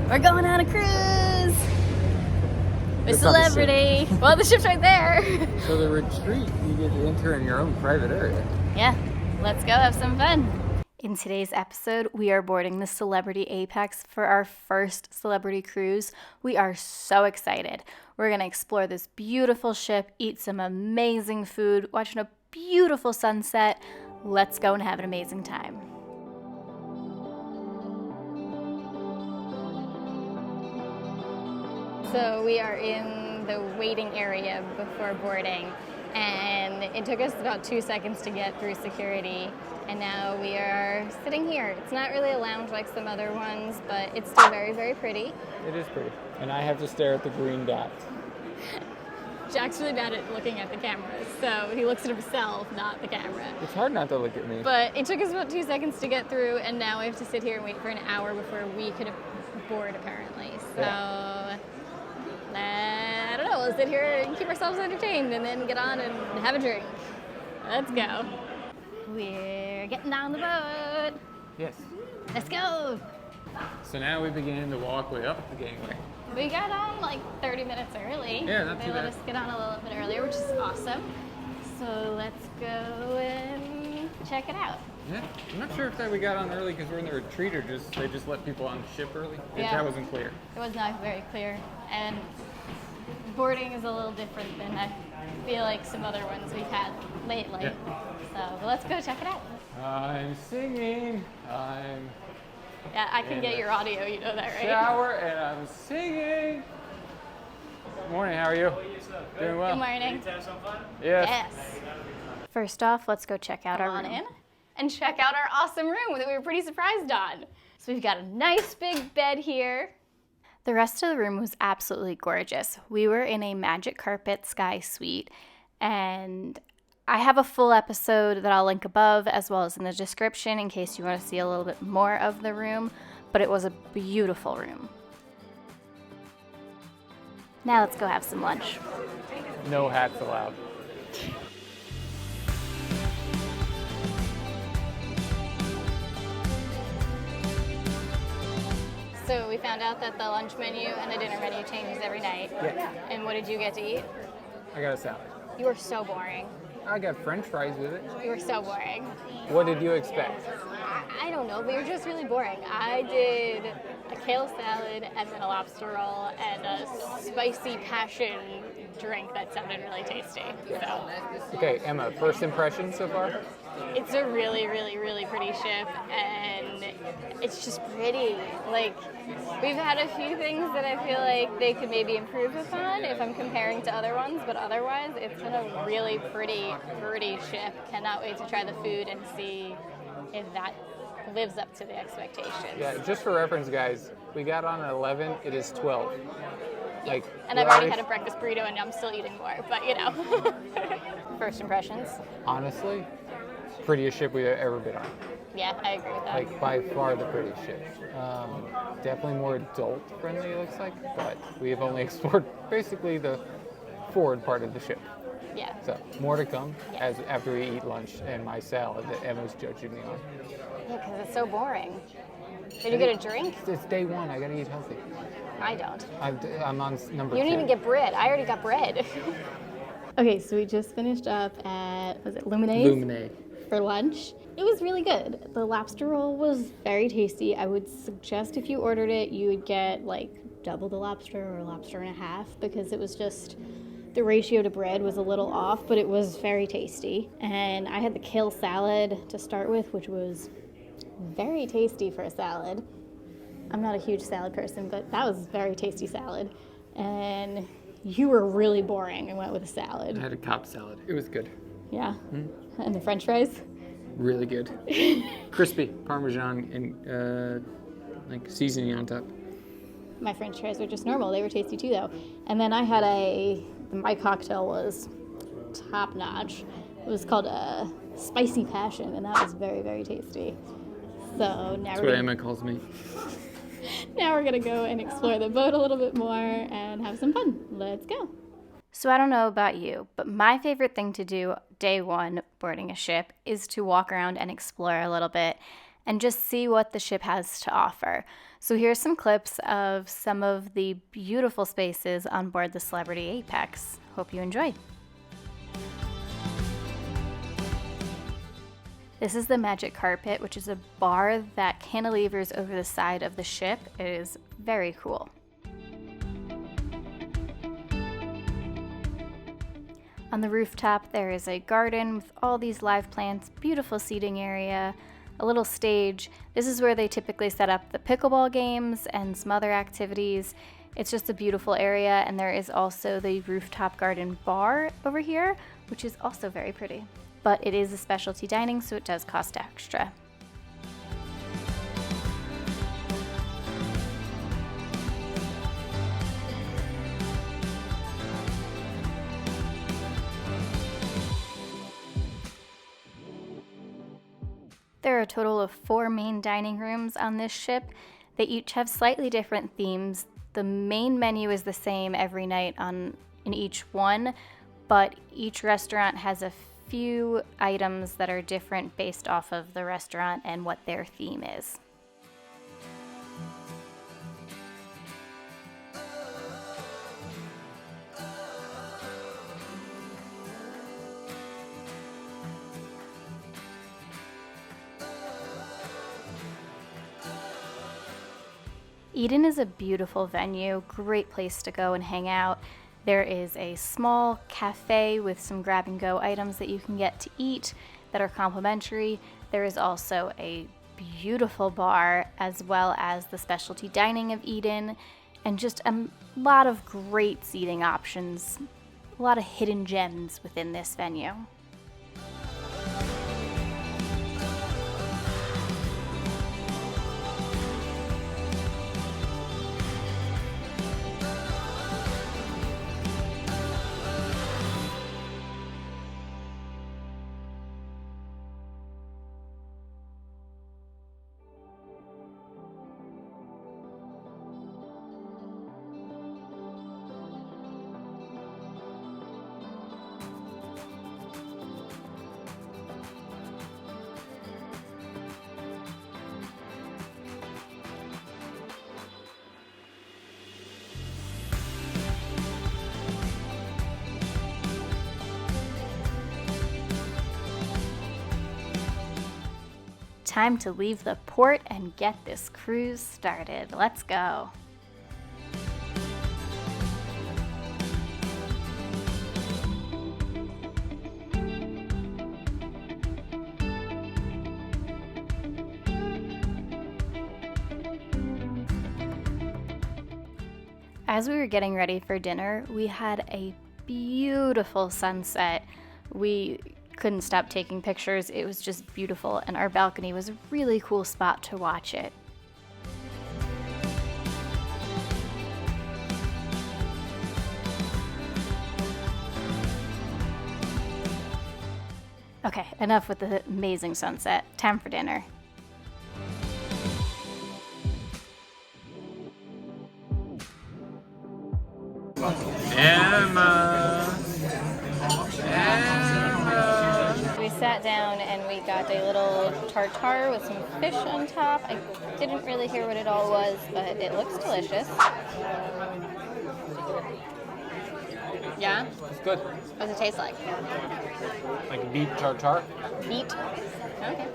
We're going on a cruise! With celebrity! Well, the ship's right there! So the retreat, you get to enter in your own private area. Yeah, let's go have some fun. In today's episode, we are boarding the Celebrity Apex for our first celebrity cruise. We are so excited. We're going to explore this beautiful ship, eat some amazing food, watch a beautiful sunset. Let's go and have an amazing time. So we are in the waiting area before boarding, and it took us about 2 seconds to get through security, and now we are sitting here. It's not really a lounge like some other ones, but it's still very, very pretty. It is pretty. And I have to stare at the green dot. Jack's really bad at looking at the cameras, so he looks at himself, not the camera. It's hard not to look at me. But it took us about 2 seconds to get through, and now we have to sit here and wait for an hour before we could board, apparently. So... Yeah. I don't know, we'll sit here and keep ourselves entertained and then get on and have a drink. Let's go. We're getting on the boat. Yes. Let's go. So now we begin the walkway up the gangway. We got on like 30 minutes early. Yeah, not they too let bad. us get on a little bit earlier, which is awesome. So let's go and check it out. Yeah, I'm not sure if that we got on early because we're in the retreat or just they just let people on the ship early. Yeah. That wasn't clear. It was not very clear, and boarding is a little different than I feel like some other ones we've had lately. Yeah. So let's go check it out. I'm singing. I'm Yeah, I can get your audio, you know that, right? shower and I'm singing. Morning, how are you? Doing well. Good morning. Yes. Yes. First off, let's go check out our room. In and check out our awesome room that we were pretty surprised on. So we've got a nice big bed here. The rest of the room was absolutely gorgeous. We were in a magic carpet sky suite, and I have a full episode that I'll link above as well as in the description in case you want to see a little bit more of the room, but it was a beautiful room. Now let's go have some lunch. No hats allowed. So we found out that the lunch menu and the dinner menu changes every night. Yeah. And what did you get to eat? I got a salad. You were so boring. I got French fries with it. You were so boring. What did you expect? I don't know, but you're just really boring. I did a kale salad and then a lobster roll and a spicy passion drink that sounded really tasty. So Okay, Emma, first impression so far? it's a really, really, really pretty ship, and it's just pretty. Like, we've had a few things that I feel like they could maybe improve upon if I'm comparing to other ones, but otherwise it's been a really pretty, pretty ship. Cannot wait to try the food and see if that lives up to the expectations. Yeah, just for reference, guys, we got on at 11, it is 12. Like, And I've already had a breakfast burrito and I'm still eating more, but you know. First impressions? Honestly, prettiest ship we've ever been on. Yeah, I agree with that. Like, by far the prettiest ship. Definitely more adult friendly, it looks like, but we have only explored basically the forward part of the ship. Yeah. So, more to come Yes. after we eat lunch and my salad that Emma's judging me on. Yeah, because it's so boring. Did you get a drink? It's day one, I gotta eat healthy. I don't. I'm on number You 2. didn't even get bread. I already got bread. Okay, so we just finished up at, was it Luminae. for lunch. It was really good. The lobster roll was very tasty. I would suggest if you ordered it, you would get like double the lobster or lobster and a half because it was just, the ratio to bread was a little off, but it was very tasty. And I had the kale salad to start with, which was very tasty for a salad. I'm not a huge salad person, but that was very tasty salad. And you were really boring and went with a salad. I had a Cobb salad. It was good. Yeah. And the French fries? Really good. Crispy, Parmesan, and like seasoning on top. My French fries were just normal. They were tasty too, though. And then I had my cocktail was top notch. It was called a spicy passion, and that was very, very tasty. So now That's what Emma calls me. Now we're gonna go and explore the boat a little bit more and have some fun. Let's go. So I don't know about you, but my favorite thing to do day one boarding a ship is to walk around and explore a little bit and just see what the ship has to offer. So here's some clips of some of the beautiful spaces on board the Celebrity Apex. Hope you enjoy. This is the Magic Carpet, which is a bar that cantilevers over the side of the ship. It is very cool. On the rooftop, there is a garden with all these live plants, beautiful seating area, a little stage. This is where they typically set up the pickleball games and some other activities. It's just a beautiful area, and there is also the rooftop garden bar over here, which is also very pretty. But it is a specialty dining, so it does cost extra. There are a total of 4 main dining rooms on this ship. They each have slightly different themes. The main menu is the same every night in each one, but each restaurant has a few items that are different based off of the restaurant and what their theme is. Eden is a beautiful venue, great place to go and hang out. There is a small cafe with some grab-and-go items that you can get to eat that are complimentary. There is also a beautiful bar, as well as the specialty dining of Eden, and just a lot of great seating options, a lot of hidden gems within this venue. Time to leave the port and get this cruise started. Let's go. As we were getting ready for dinner, we had a beautiful sunset. We couldn't stop taking pictures. It was just beautiful, and our balcony was a really cool spot to watch it. Okay, enough with the amazing sunset. Time for dinner. We sat down and we got a little tartare with some fish on top. I didn't really hear what it all was, but it looks delicious. Yeah? It's good. What does it taste like? Like beef tartare. Meat? Okay.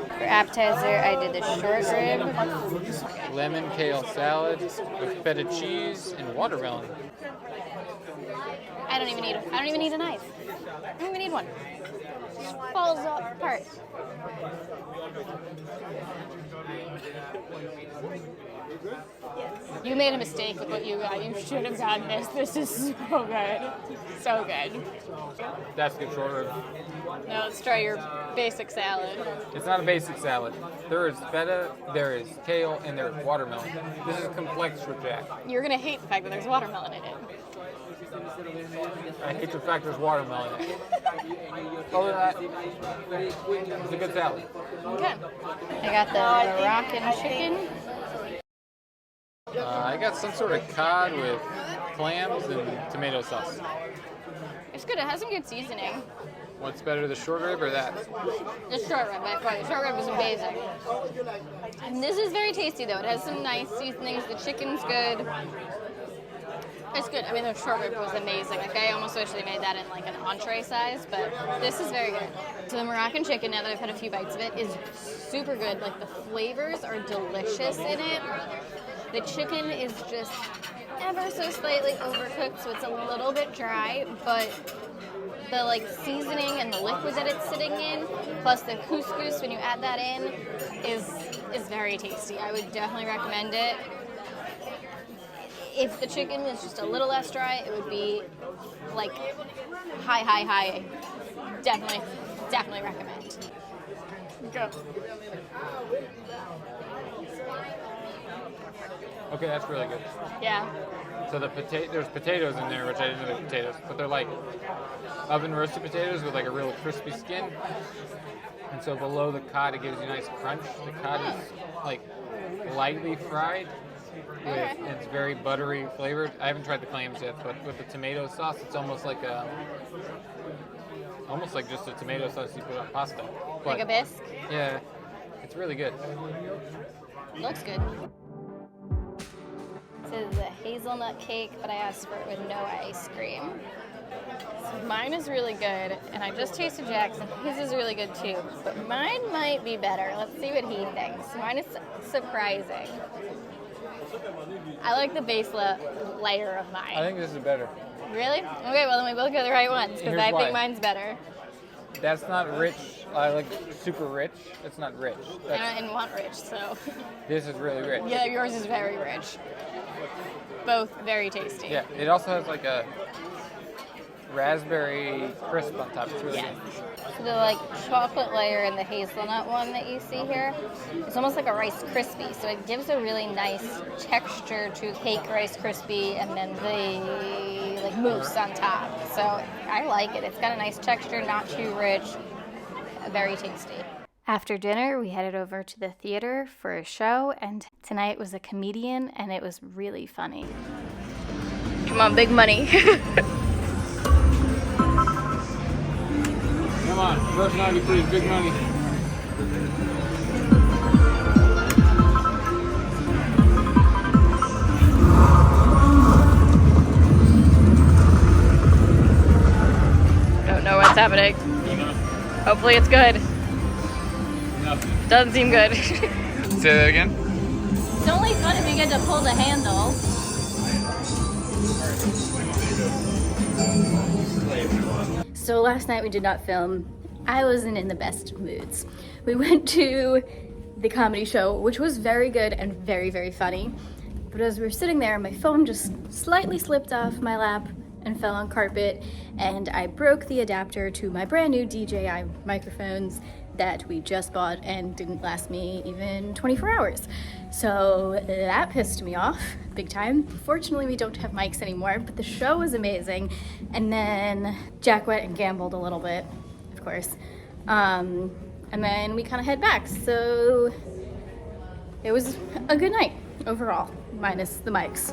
For appetizer, I did the short rib. Lemon kale salad with feta cheese and watermelon. I don't even need a knife. I don't even need one. It just falls apart. You made a mistake with what you got. You should have gotten this. This is so good. So good. That's the short rib. Now let's try your basic salad. It's not a basic salad. There is feta, there is kale, and there's watermelon. This is complex for Jack. You're going to hate the fact that there's watermelon in it. I hate the fact there's watermelon in it. Other than that, it's a good salad. Okay. I got the Moroccan chicken. I got some sort of cod with clams and tomato sauce. It's good. It has some good seasoning. What's better, the short rib or that? The short rib, by far. The short rib is amazing. And this is very tasty, though. It has some nice seasonings. The chicken's good. It's good. I mean, the short rib was amazing. Like, I almost wish they made that in like an entree size, but this is very good. So the Moroccan chicken, now that I've had a few bites of it, is super good. Like, the flavors are delicious in it. The chicken is just ever so slightly overcooked, so it's a little bit dry, but the like seasoning and the liquid that it's sitting in, plus the couscous when you add that in, is very tasty. I would definitely recommend it. If the chicken was just a little less dry, it would be like high. Definitely recommend. Go. Okay, that's really good. Yeah. So there's potatoes in there, which I didn't know they're potatoes, but they're like oven roasted potatoes with like a real crispy skin. And so below the cod, it gives you a nice crunch. The cod is like lightly fried. And it's very buttery flavored. I haven't tried the clams yet, but with the tomato sauce, it's almost like just a tomato sauce you put on pasta. But, Like a bisque? Yeah, it's really good. Looks good. This is a hazelnut cake, but I asked for it with no ice cream. So mine is really good, and I just tasted Jackson. His is really good too, but mine might be better. Let's see what he thinks. Mine is surprising. I like the base layer of mine. I think this is better. Really? Okay, well then we both got the right ones, because I think mine's better. That's not rich. I like super rich. It's not rich. I didn't want rich, so. This is really rich. Yeah, yours is very rich. Both very tasty. Yeah, it also has like a raspberry crisp on top. It's really Yes. good. So the like chocolate layer and the hazelnut one that you see here, it's almost like a Rice Krispie. So it gives a really nice texture to cake Rice Krispie, and then the like mousse on top. So I like it. It's got a nice texture, not too rich, very tasty. After dinner, we headed over to the theater for a show, and tonight was a comedian, and it was really funny. Come on, big money. Come on, personality please, big money. Don't know what's happening. Hopefully it's good. Nothing. Doesn't seem good. Say that again? It's only fun if you get to pull the handle. So last night we did not film. I wasn't in the best moods. We went to the comedy show, which was very good and very, very funny. But as we were sitting there, my phone just slightly slipped off my lap and fell on carpet, and I broke the adapter to my brand new DJI microphones that we just bought and didn't last me even 24 hours. So that pissed me off big time. Fortunately, we don't have mics anymore, but the show was amazing. And then Jack went and gambled a little bit, of course. And then we kind of head back. So it was a good night overall, minus the mics.